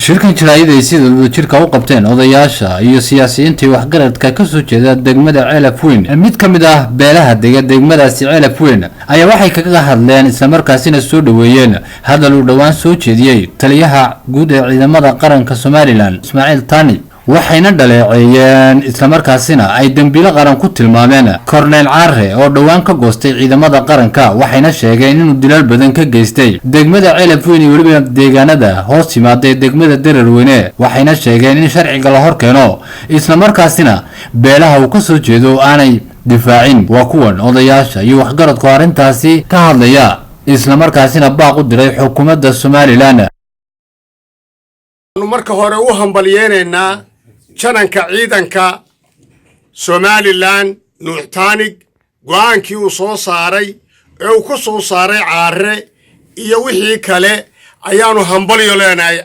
shirkan jaraa'id ay sidoo jirka u qabteen odayaasha iyo siyaasiyiinta waxgaradka ka soo jeeda degmada Ceelaf Weyn mid ka mid ah beelaha degmadaasi Ceelaf Weyn ayaa waxay kaga hadleen isla markaasina soo dhaweeyeen hadal uu dhawaan soo jeediyay taliyaha guud ee ciidamada qaranka Soomaaliland Ismaaciil Taani waxayna dhaleeceeyeen isla markaasina ay dambiilo qaran ku tilmaameen Cornel Caare oo dhawaan ka goostay ciidamada qaranka waxayna sheegeen inuu dilal badan ka geystay degmada Ceelaf Weyn iyo waliba deegaanada hoos yimaada degmada Dareerweyne waxayna sheegeen in sharciga la hor keeno isla markaasina beelaha uu ka soo jeedo aanay difaacin waa kuwan odayaasha iyo waxgaradku arintaasi ka hadlaya isla markaasina baaq u diray xukuumadda Soomaaliland marka hore u hambalyeynayna jananka ciidanka Soomaaliland Nuux Taanig go'aankii uu soo saaray ee uu ku soo saaray Caare iyo wixii kale ayaanu hambalyo leenahay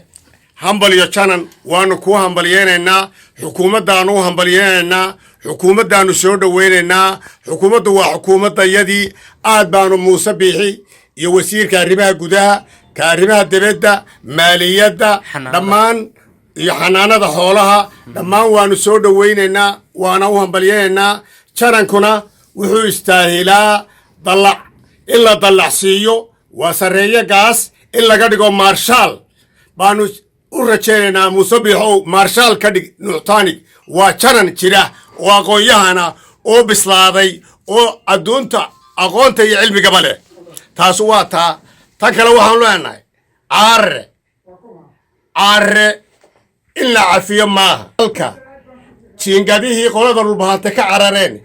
hambalyo janan waanu ku hambalyeynayna xukuumaddaanu hambalyeynayna xukuumaddaanu soo dhaweynaynaa xukuumaddu waa xukuumaddayadii aad baanu Muuse Biixi iyo wasiirka arrimaha gudaha ka arrimaha dibadda maaliyadda dhammaan iyo xanaanada xoolaha dhammaan waanu soo dhaweynaynaa waana u hambalyeynaa janankuna wuxuu istaahilaa dalac in la dalacsiiyo waa sareeyo gaas in laga dhigo marshal baanu u rajaynaynaa Muuse Biixi marshal ka dhig Nuux Taanig waa janan jira oo aqoon-yahana oo bislaaday oo adduunta aqoonta iyo cilmiga leh taas waa tan kale waxaan leenahay Caare in la cafiyo maaha halka jiingadihii qolada dhulbahante ka carareen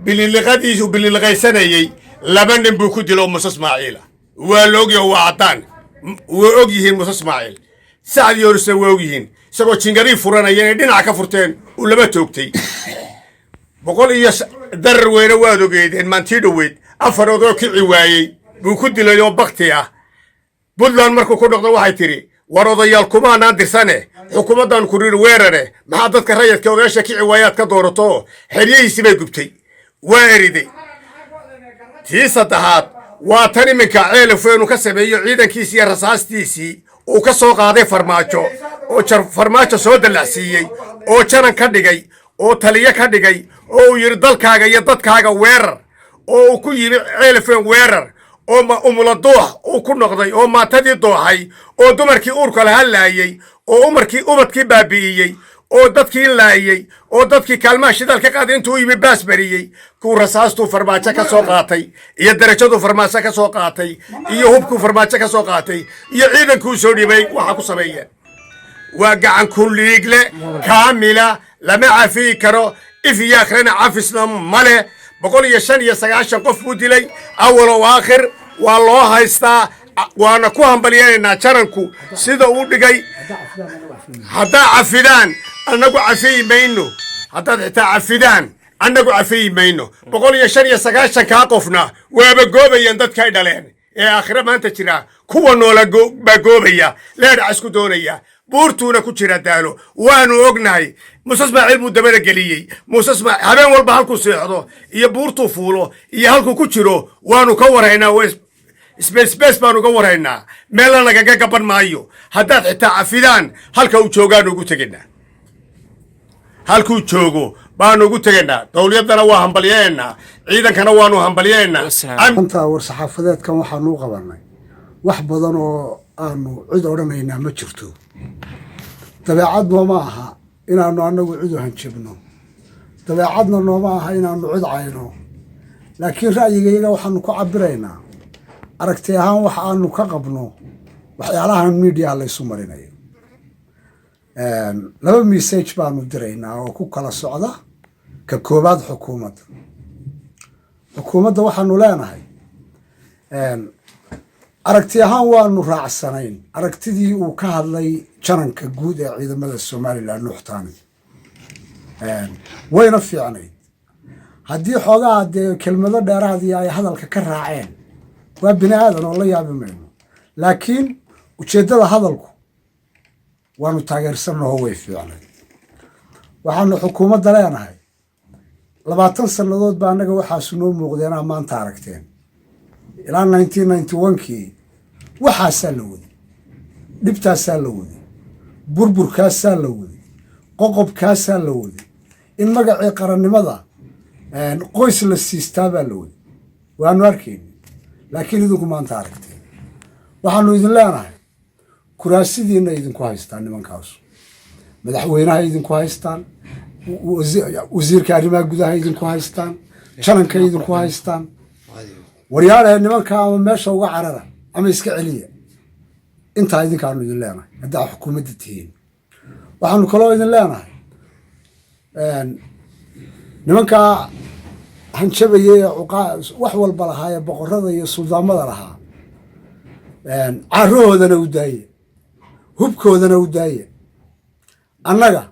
bililiqadiisu bililiqaysanayay laba nin buu ku dilo Muuse Ismaaciil waa loogiyo waa cadaan waa og yihiin Muuse Ismaaciil saad yoorse waa og yihiin isagoo jiingadii furanayeen dhinac ka furteen uu laba toogtay boqol iyo Dareerweyne waad ogeedeen maantii dhaweyd afaroodoo kici waayay buu ku dilay oo bakti ah Puntland markuu ku dhaqdo waxay tiri war odayaal kuma aan dirsane xukuumaddan ku riir weerare maxaa dadka rayidka odayaasha kici waayaad ka doorato xiriyihiisii bay gubtay waa eriday tii saddexaad waa tan iminka Ceelaf Weyn ka sameeyo ciidankiisii iyo rasaastiisii uu ka soo qaaday farmaajo oo farmaajo soo dalacsiiyey oo janan ka dhigay oo taliye ka dhigay oo yiri dalkaaga iyo dadkaaga weerar oo ku yimi Ceelaf Weyn weerar oo umula doox uu ku noqday oo maatadii dooxay oo dumarkii uurka la halaayay oo ubadkii baabi'iyay oo dadkii laayay oo dadkii kaalmaha shidaalka qaaday intuu yimi baasbariyay ku rasaastu farmaajo ka soo qaatay iyo darajadu farmaajo ka soo qaatay iyo hubku farmaajo ka soo qaatay iyo ciidankuu soo dhibay waxa ku sameeyeen waa gacan ku liigle kaamila lama cafi karo if yaakrina cafisna male 195 qof buu dilay awal oo aakhir waa loo haystaa waana ku hambalyeynaa jaranku sida uu dhigay hadda cafidaan annagu cafiyi mayno hadda xitaa cafidaan annagu cafiyi mayno 195 ka qofna waaba goobayeen dadka ay dhaleen ee aakhira maanta jira kuwa noola goobaya leedac isku doonaya buurtuuna ku jira daalo waanu ognahay Muuse Ismaaciil buu dabada geliyay Muuse Ismaaciil habeen walba halku seexdo iyo buurtu fuulo iyo halku ku jiro waanu ka waraynaa space baanu ka waraynaa meel lagaga gaban maayo haddaad xitaa cafidaan halka uu joogaan ugu tageynaa halkuu joogo baanu ugu tageynaa dawladdana waa hambalyeynaa ciidankana waanu hambalyeynaa anta war saxaafadeedkan waxaanu qabanay wax badan oo aanu cid odhanaynaa ma jirto dabeecad ma aha inaanu anagu cid u hanjabno dabeecadna nooma aha inaanu cid cayno laakiin ra'yigayga waxaanu ku cabiraynaa aragti ahaan waxa aanu ka qabno waxyaalaha media la isu marinayo laba message baanu diraynaa oo ku kala socda ka koobaad xukuumadda waxaanu leenahay aragti ahaan waanu raacsanayn aragtidii uu ka hadlay jananka guud ee ciidamada Soomaaliland Nuux Taanig wayna fiicnayd haddii xoogaa dee kelmado dheeraadii ay hadalka ka raaceen waa bini aadan oo la yaabi mayno laakiin ujeeddada hadalku waanu taageersannaho way fiicnayd waxaanu xukuumadda leenahay 20 sannadood baa annaga waxaasu noo muuqdeenaa maanta aragteen ilaa 1991kii waxaasaa la wadi dhibtaasaa la wadi burburkaasaa la waday qoqobkaasaa la waday in magacii qarannimada qoys la siistaabaa la waday waanu arkayni laakiin idinku maanta aragteen waxaanu idin leenahay kuraasidiina idinku haystaan nimankaasu madaxweynaha idinku haystaan wasiirka arrimaha gudaha idinku haystaan jananka idinku haystaan waryaalahe nimanka ama meesha uga carara ama iska celiya intaa idinkaanu idin leenahay haddaa xukuumadda tihiin waxaanu kaloo idin leenahay nimankaa hanjabayay wax walba lahaa ee boqorada iyo suldaamada lahaa caarahoodana u daaye hubkoodana u daaye annaga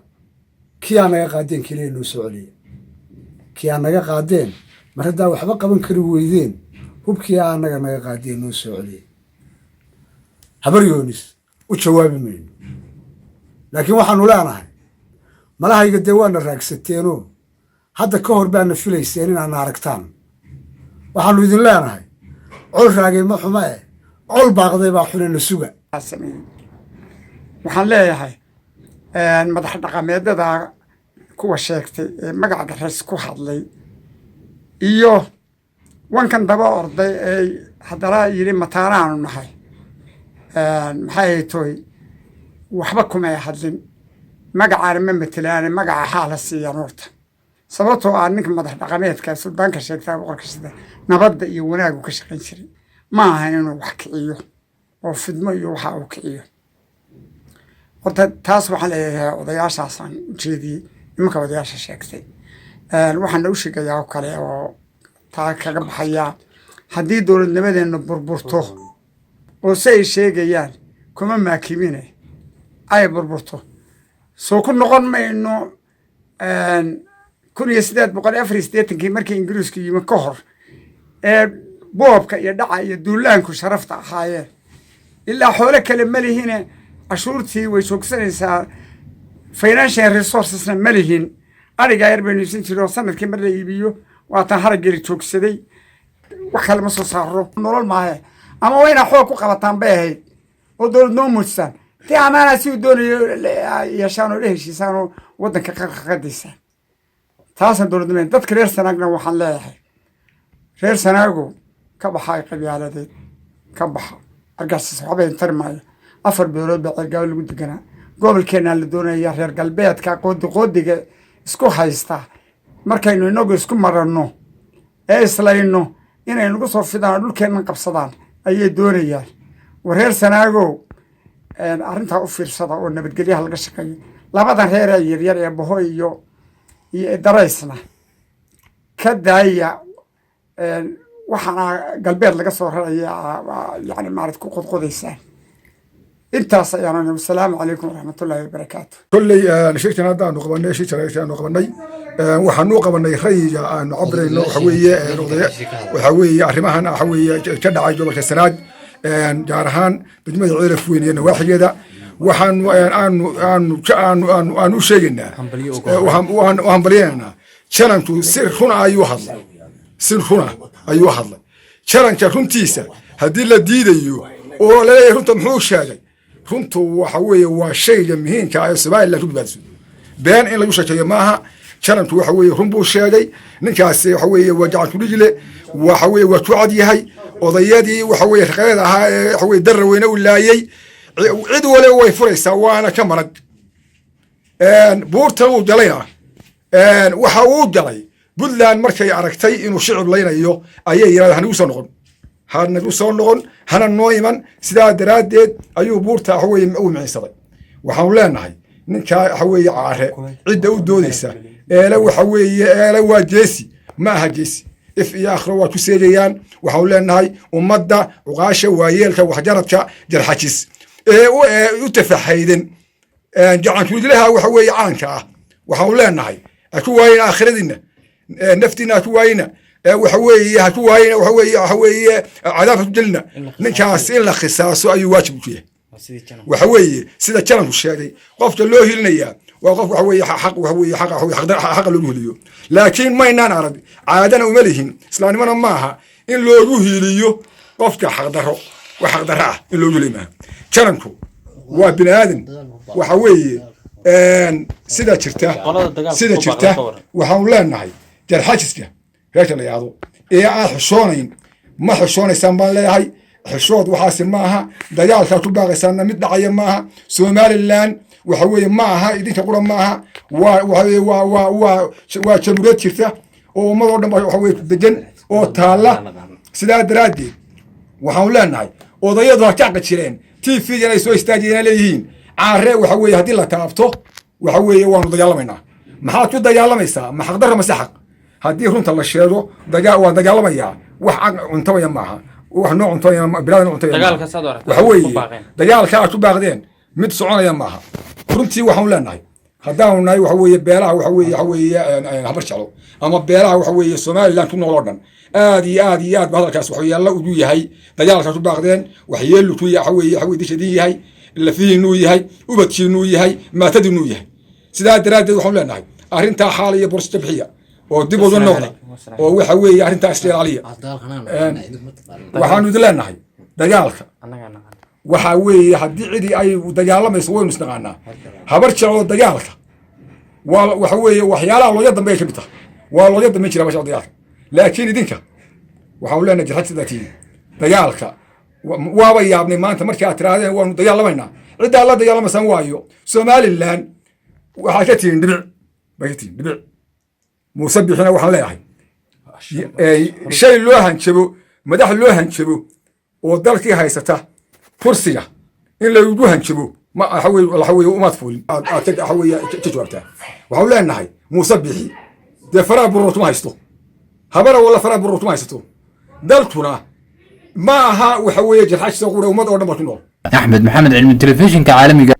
kii aa naga qaadeen keliya noo soo celiya kii aa naga qaadeen mar haddaa waxba qaban kari weydeen hubkii aa annaga naga qaadeen noo soo celiya habaryoonis u jawaabi mayno laakiin waxaanu leenahay malahayga dee waana raagsateenoo hadda ka hor baana filayseen inaana aragtaan waxaanu idin leenahay col raagay ma xuma col baaqday baa xunena suga waxaan leeyahay madax dhaqameedada kuwa sheegtay ee magaca gareys ku hadlay iyo wankan daba orday ee haddana yidhi mataanaanu nahay maxay haytoy waxba kumay hadlin magacaana ma matelaane magaca xaala siiyaan horta sababtoo ah ninka madax dhaqameedka suldaanka sheegtaa boqorka sida nabadda iyo wanaagu ka shaqayn jiray ma ahan inuu wax kiciyo oo fidmo iyo waxa uu kiciyo horta taas waxaan leeyahay odayaashaasaan ujeediyey nimanka odayaasha sheegtay waxaana u sheegayaa oo kale oo taa kaga baxayaa haddii dowladnimadeenna burburto oo si ay sheegayaan kuma maakimine ay burburto soo ku noqon mayno 1848 markii ingiriisku yimi ka hor ee boobka iyo dhaca iyo duulaanku sharafta ahaayeen ilaa xoolo kale ma lihine cashuurtii way joogsanaysaa financial resourcesna ma lihin arigaa yar baynu iibsan jiro sanadkii mar la iibiyo waatan haraggeli joogsaday wax kale ma soo saaro nolol maahe ama waa inaa xoog ku qabataan bay ahayd oo dowlad noo muujisaan dee amaanaa si uu doonayo yeeshaan oo la heshiisaan oo waddanka qaqadaysaan taasaan dowladnimada dadka reer sanaagna waxaan leeyahay reer sanaago ka baxa ay qabyaaladeed ka baxa argaasis waxbay tari maayo 4 beelood baa cergaabo lagu deganaa gobolkeenna la doonaya reer galbeedka qoodiga isku haysta markaynu inagu isku maranno ee islayno inay nagu soo fidaan dhulkeenna qabsadaan ayay doonayaan wareer sanaago arrintaa u fiirsada oo nabadgelyaha laga shaqeeyo labadan reer ee yaryar ee boho iyo daraysna ka daaya waxaana galbeed laga soo raraya yani maarad ku qodqodaysaan intaas ayaan assalaamu calaykum waraxmatullaahi wabarakaatu kolley shirkan haddaanu qabanay shirkan qabanay waxaanu qabanay rayiga aanu cabrayno waxa weeye arrimahan waxa weeye ka dhacay gobolka Sanaag gaar ahaan degmada Ceelaf Weyn iyo nawaaxigeeda waxaanu sheegaynaa waxaan balyeynaa jananku sir run ayuu hadlay jananka runtiisa haddii la diidayo oo la leeyahay runta muxuu sheegay runtu waxa weeye waa shayga muhiimka ah ee Soomaaliland ku badbaadso been in lagu sheekeeyo maaha jananku waxa weeye run buu sheegay ninkaasi waxa weeye waa gacan ku dhigile waxa weeye waa ku cad yahay odayadii waxa weeye shaqada ahaa ee waxa weeye dar weyne u laayay cid wale way furaysaa waana ka marag buurtan uu galayna waxa uu galay Puntland markay aragtay inuu shicib leynayo ayay yiraahdeen hanagu soo noqon hana noo iman sidaa daraadeed ayuu buurta waxa weeye u micsaday waxaan leenahay ninka waxa weeye caare cidda u doodaysa waxa weeye waa jeesi ma aha jeesi if iyo akhro waa ku seedayaan waxaan leenahay ummadda uqaasha waayeelka waxjaradka jarxajis u tafahayden gacan ku dilaha waxa weeye caanka ah waxaan leenahay aku waayeen aakhiradiina naftina ku waayina waxa weeye cadaab ku dilna ninkaas in la qisaaso ayuu waajib ku yahay waxa weeye sida jananku sheegay qofka loo hilinaya waa qof waxa weeye xaq loo hiliyo laakiin ma inaan arag caadana uma lihin islaamnimana maaha in loogu hiliyo qofka xaq darro wax xaq darro ah in loo hiliyo jananku waa bini aadan waxa weeye sida jirta waxaan leenahay jarxajiska reerka la yidhaahdo ee aan xishoonayn ma xishoonaysaan baan leeyahay xishood waxaasi ma aha dagaalkaa ku baaqaysaana mid dhacaya ma aha somalilan waxa weeye ma aha idinka qura ma aha waa jamhuuriyad jirta oo ummadoo dhan waxa weye degan oo taalla sidaa daraaddeed waxaan leenahay odayadu ha ka jireen tv inay soo istaajiyeen leeyihiin caare waxa weeye haddii la taabto waxa weeye waanu dagaalamaynaa maxaad ku dagaalamaysaa ma xaqdarra mase xaq haddii runta la sheego waan dagaalamayaa wax cuntabaya maaha wax noo cuntabaya bilaadna cuntabaya waxa weeye dagaalka aad ku baaqdeen mid soconaya maaha runtii waxaanu leenahay haddaanu nahay waxa weeye beelaha waxa weeye habar jeclo ama beelaha waxa weeye somaliland ku nool oo dhan aad iyo aad ba hadalkaas waxyeello ugu yahay dagaalkaas u baaqdeen waxyeellu ku waxa weeye dishadin yahay lafihiinuu yahay ubadkiinuu yahay maatadiinuu yahay sidaa daraaddeed waxaanu leenahay arrintaa xaal iyo boros jabxiya oo dib uga noqda oo waxa weeye arrintaa istilaaliya waxaanu idin leenahay dagaalka waxa weeye haddii cidii ay dagaalamayso waynu isnaqaanaa habar jeclo dagaalka waxa weeye waxyaalaha looga dambeeya ka mid tahay waa looga dambeyn jira basha dagaalka laakiin idinka waxaanu leenahay jarxad sidaatiin dagaalka waaba yaabnay maanta markii aad tirahdeen waanu dagaalamaynaa ciddaa la dagaalamaysaan waayo somalilan waxaad ka tihiin dhibic bay ka tihiin dhibic muuse bixina waxaan leeyahay shay loo hanjabo madax loo hanjabo oo dalkii haysata kursiga in lagu hanjabo ma waxa weeye umaad fuulin aad waxa weeye ka jawaabtaa waxaan leenahay muuse bixi dee faraha bururtuma haysto habara wala faraha bururtuma haysato dalkuna ma aha waxa weeye jarxajiisa qura ummad oo dhan baa ku nool axmed maxamed cilmi telefishinka caalamiga